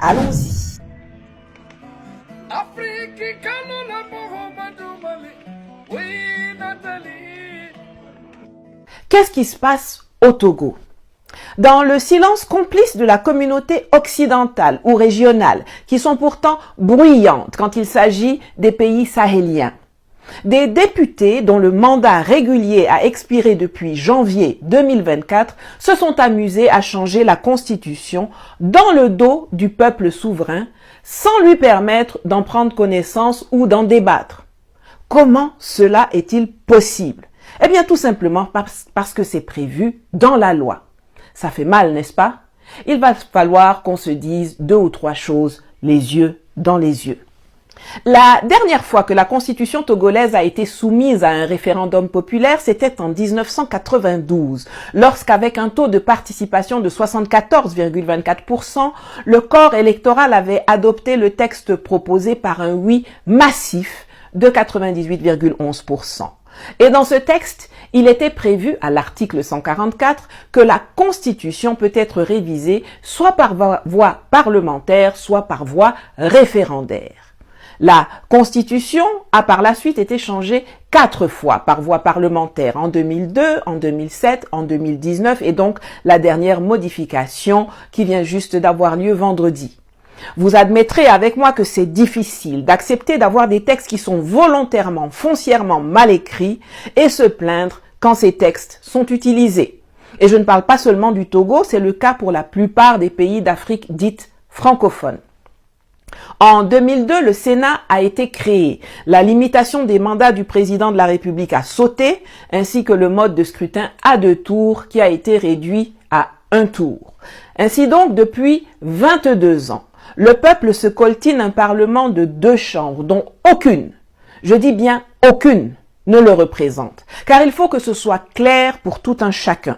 Allons-y. Qu'est-ce qui se passe au Togo? Dans le silence complice de la communauté occidentale ou régionale, qui sont pourtant bruyantes quand il s'agit des pays sahéliens, des députés dont le mandat régulier a expiré depuis janvier 2024 se sont amusés à changer la constitution dans le dos du peuple souverain sans lui permettre d'en prendre connaissance ou d'en débattre. Comment cela est-il possible? Eh bien tout simplement parce que c'est prévu dans la loi. Ça fait mal, n'est-ce pas? Il va falloir qu'on se dise 2 ou 3 choses, les yeux dans les yeux. La dernière fois que la constitution togolaise a été soumise à un référendum populaire, c'était en 1992, lorsqu'avec un taux de participation de 74,24%, le corps électoral avait adopté le texte proposé par un oui massif de 98,11%. Et dans ce texte, il était prévu à l'article 144 que la Constitution peut être révisée soit par voie parlementaire, soit par voie référendaire. La Constitution a par la suite été changée 4 fois par voie parlementaire, en 2002, en 2007, en 2019 et donc la dernière modification qui vient juste d'avoir lieu vendredi. Vous admettrez avec moi que c'est difficile d'accepter d'avoir des textes qui sont volontairement, foncièrement mal écrits et se plaindre quand ces textes sont utilisés. Et je ne parle pas seulement du Togo, c'est le cas pour la plupart des pays d'Afrique dite francophone. En 2002, le Sénat a été créé. La limitation des mandats du président de la République a sauté, ainsi que le mode de scrutin à 2 tours qui a été réduit à 1 tour. Ainsi donc, depuis 22 ans, le peuple se coltine un parlement de 2 chambres, dont aucune, je dis bien aucune, ne le représente. Car il faut que ce soit clair pour tout un chacun.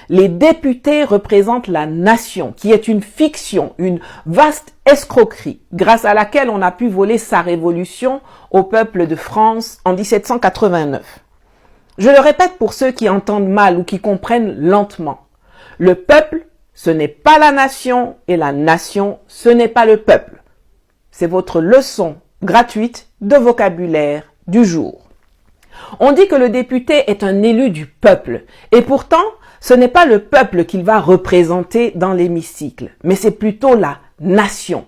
Les députés représentent la nation, qui est une fiction, une vaste escroquerie, grâce à laquelle on a pu voler sa révolution au peuple de France en 1789. Je le répète pour ceux qui entendent mal ou qui comprennent lentement. Le peuple, ce n'est pas la nation et la nation, ce n'est pas le peuple. C'est votre leçon gratuite de vocabulaire du jour. On dit que le député est un élu du peuple et pourtant, ce n'est pas le peuple qu'il va représenter dans l'hémicycle, mais c'est plutôt la nation.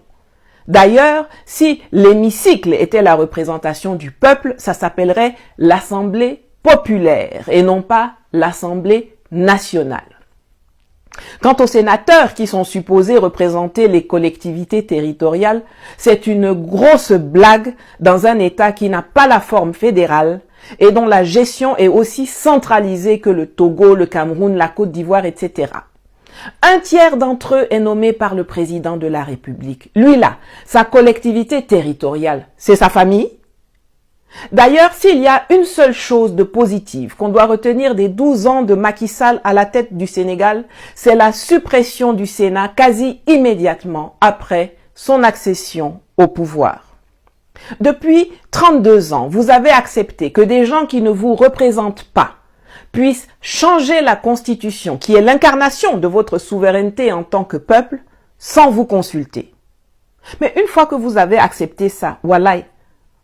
D'ailleurs, si l'hémicycle était la représentation du peuple, ça s'appellerait l'Assemblée populaire et non pas l'Assemblée nationale. Quant aux sénateurs qui sont supposés représenter les collectivités territoriales, c'est une grosse blague dans un État qui n'a pas la forme fédérale et dont la gestion est aussi centralisée que le Togo, le Cameroun, la Côte d'Ivoire, etc. Un tiers d'entre eux est nommé par le président de la République. Lui là, sa collectivité territoriale, c'est sa famille. D'ailleurs, s'il y a une seule chose de positive qu'on doit retenir des 12 ans de Macky Sall à la tête du Sénégal, c'est la suppression du Sénat quasi immédiatement après son accession au pouvoir. Depuis 32 ans, vous avez accepté que des gens qui ne vous représentent pas puissent changer la Constitution, qui est l'incarnation de votre souveraineté en tant que peuple, sans vous consulter. Mais une fois que vous avez accepté ça, voilà,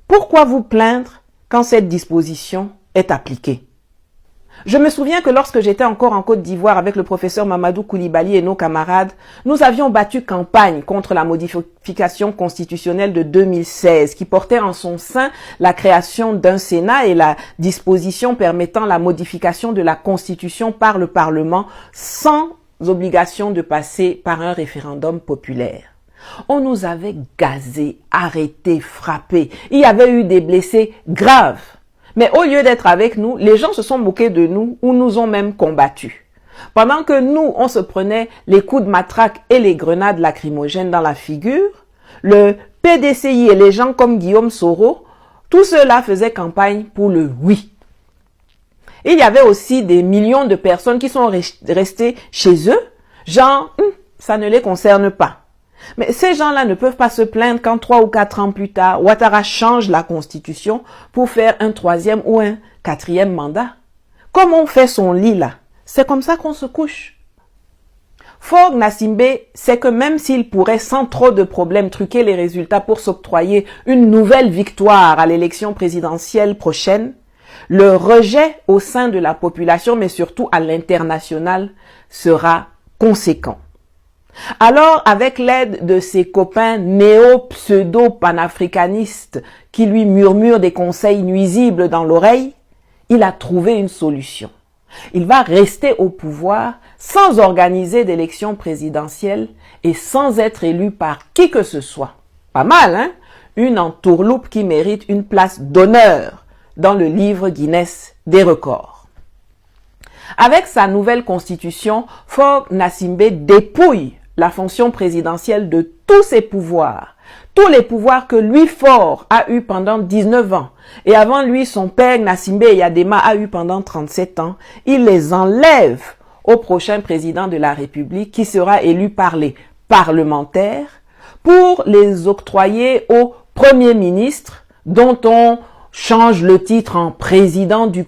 pourquoi vous plaindre quand cette disposition est appliquée? Je me souviens que lorsque j'étais encore en Côte d'Ivoire avec le professeur Mamadou Koulibaly et nos camarades, nous avions battu campagne contre la modification constitutionnelle de 2016 qui portait en son sein la création d'un Sénat et la disposition permettant la modification de la Constitution par le Parlement sans obligation de passer par un référendum populaire. On nous avait gazés, arrêtés, frappés. Il y avait eu des blessés graves. Mais au lieu d'être avec nous, les gens se sont moqués de nous ou nous ont même combattus. Pendant que nous, on se prenait les coups de matraque et les grenades lacrymogènes dans la figure, le PDCI et les gens comme Guillaume Soro, tout cela faisait campagne pour le oui. Il y avait aussi des millions de personnes qui sont restées chez eux, genre, ça ne les concerne pas. Mais ces gens-là ne peuvent pas se plaindre quand 3 ou 4 ans plus tard, Ouattara change la constitution pour faire un 3e ou un 4e mandat. Comme on fait son lit là, c'est comme ça qu'on se couche. Faure Gnassingbé sait que même s'il pourrait sans trop de problèmes truquer les résultats pour s'octroyer une nouvelle victoire à l'élection présidentielle prochaine, le rejet au sein de la population, mais surtout à l'international, sera conséquent. Alors, avec l'aide de ses copains néo-pseudo-panafricanistes qui lui murmurent des conseils nuisibles dans l'oreille, il a trouvé une solution. Il va rester au pouvoir sans organiser d'élection présidentielle et sans être élu par qui que ce soit. Pas mal, hein? Une entourloupe qui mérite une place d'honneur dans le livre Guinness des records. Avec sa nouvelle constitution, Faure Gnassingbé dépouille la fonction présidentielle de tous ses pouvoirs. Tous les pouvoirs que lui, Faure, a eu pendant 19 ans. Et avant lui, son père, Gnassingbé Eyadema, a eu pendant 37 ans. Il les enlève au prochain président de la République qui sera élu par les parlementaires pour les octroyer au Premier ministre dont on change le titre en président du